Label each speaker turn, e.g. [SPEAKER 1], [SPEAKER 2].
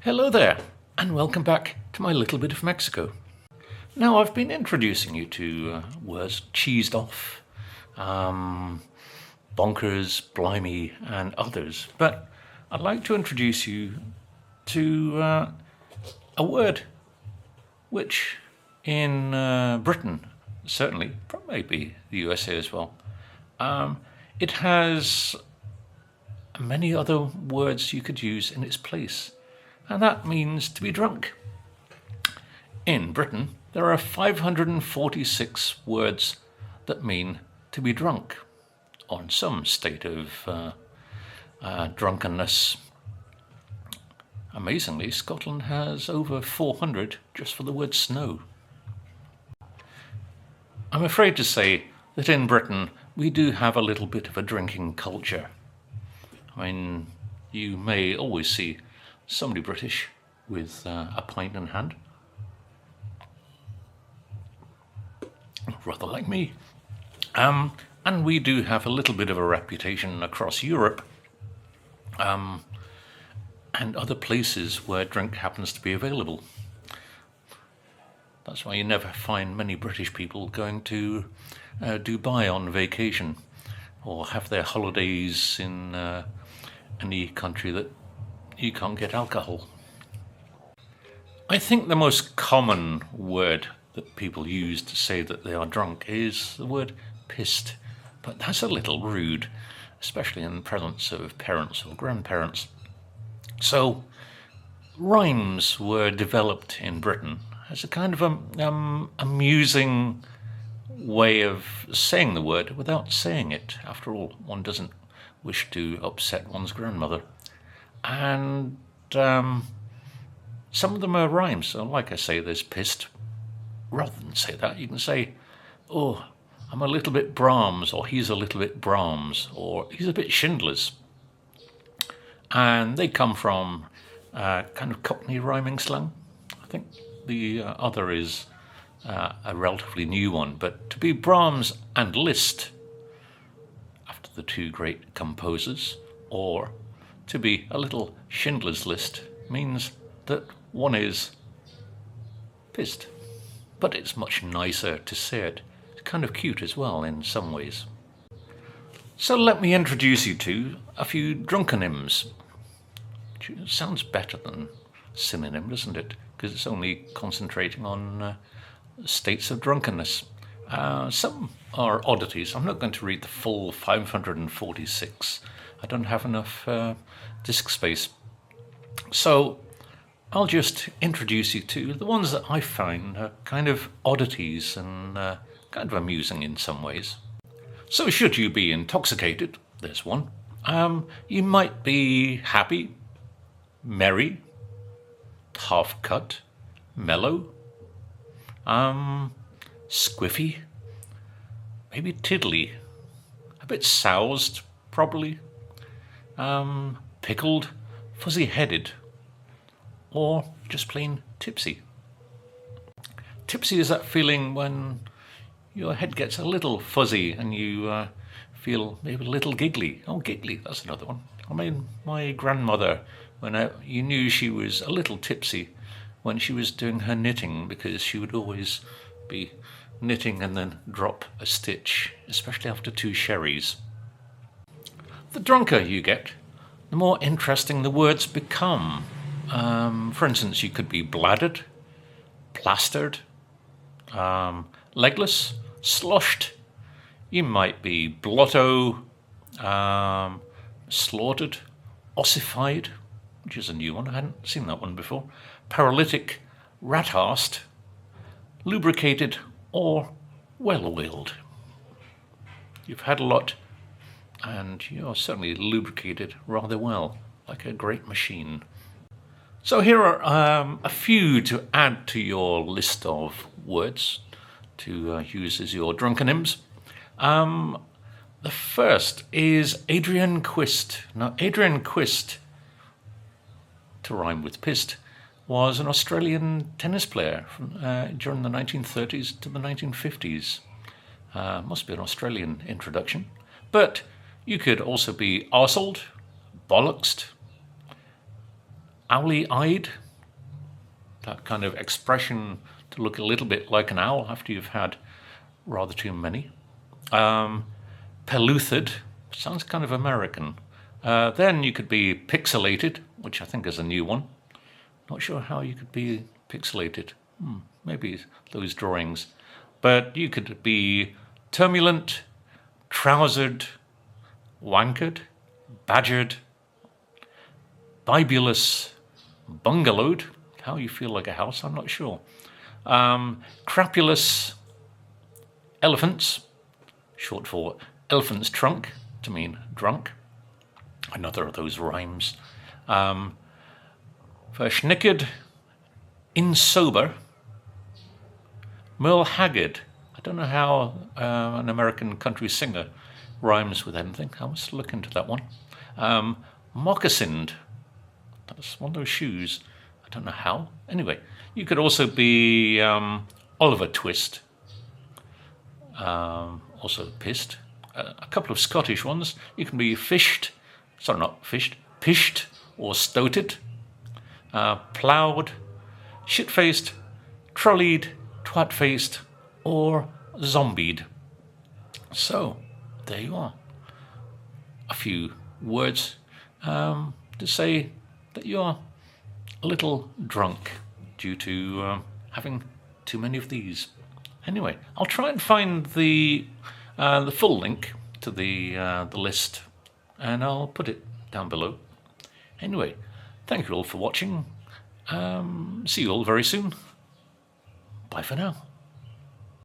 [SPEAKER 1] Hello there, and welcome back to my little bit of Mexico. Now, I've been introducing you to words cheesed off, bonkers, blimey, and others, but I'd like to introduce you to a word which in Britain, certainly, maybe the USA as well, it has many other words you could use in its place. And that means to be drunk. In Britain, there are 546 words that mean to be drunk, or in some state of drunkenness. Amazingly, Scotland has over 400 just for the word snow. I'm afraid to say that in Britain, we do have a little bit of a drinking culture. I mean, you may always see somebody British with a pint in hand, rather like me. And we do have a little bit of a reputation across Europe and other places where drink happens to be available. That's why you never find many British people going to Dubai on vacation or have their holidays in any country that you can't get alcohol. I think the most common word that people use to say that they are drunk is the word pissed, but that's a little rude, especially in the presence of parents or grandparents. So rhymes were developed in Britain as a kind of amusing way of saying the word without saying it. After all, one doesn't wish to upset one's grandmother. And some of them are rhymes. So like I say, there's pissed. Rather than say that, you can say, oh, I'm a little bit Brahms, or he's a little bit Brahms, or he's a bit Schindler's. And they come from kind of Cockney rhyming slang. I think the other is a relatively new one. But to be Brahms and Liszt, after the two great composers, or to be a little Schindler's List means that one is pissed. But it's much nicer to say it. It's kind of cute as well in some ways. So let me introduce you to a few drunkonyms. It sounds better than synonym, doesn't it? Because it's only concentrating on states of drunkenness. Some are oddities. I'm not going to read the full 546. I don't have enough disk space. So I'll just introduce you to the ones that I find are kind of oddities and kind of amusing in some ways. So should you be intoxicated, there's one. You might be happy, merry, half-cut, mellow, squiffy, maybe tiddly, a bit soused, probably, pickled, fuzzy-headed, or just plain tipsy. Tipsy is that feeling when your head gets a little fuzzy and you feel maybe a little giggly. Oh, giggly, that's another one. I mean, my grandmother, you knew she was a little tipsy when she was doing her knitting, because she would always be knitting and then drop a stitch, especially after 2 sherries. The drunker you get, the more interesting the words become. For instance, you could be bladdered, plastered, legless, sloshed. You might be blotto, slaughtered, ossified, which is a new one. I hadn't seen that one before. Paralytic, rat-arsed, lubricated, or well-oiled. You've had a lot, and you're certainly lubricated rather well, like a great machine. So here are a few to add to your list of words to use as your drunkonyms. The first is Adrian Quist. Now, Adrian Quist, to rhyme with pissed, was an Australian tennis player from, during the 1930s to the 1950s. Must be an Australian introduction. But you could also be arseled, bollocksed, owly-eyed, that kind of expression to look a little bit like an owl after you've had rather too many. Pellucid, sounds kind of American. Then you could be pixelated, which I think is a new one. Not sure how you could be pixelated. Maybe those drawings. But you could be turbulent, trousered, wankered, badgered, bibulous, bungalowed. How you feel like a house, I'm not sure. Crapulous, elephants, short for elephant's trunk, to mean drunk. Another of those rhymes. Verschnicked, insober, Merle Haggard. I don't know how an American country singer rhymes with anything. I must look into that one. Moccasined. That's one of those shoes. I don't know how. Anyway, you could also be Oliver Twist. Also pissed. A couple of Scottish ones. You can be pished or stoated. Ploughed, shit-faced, trolleyed, twat-faced, or zombied. So, there you are. A few words to say that you're a little drunk due to having too many of these. Anyway, I'll try and find the full link to the list, and I'll put it down below. Anyway, thank you all for watching. See you all very soon. Bye for now.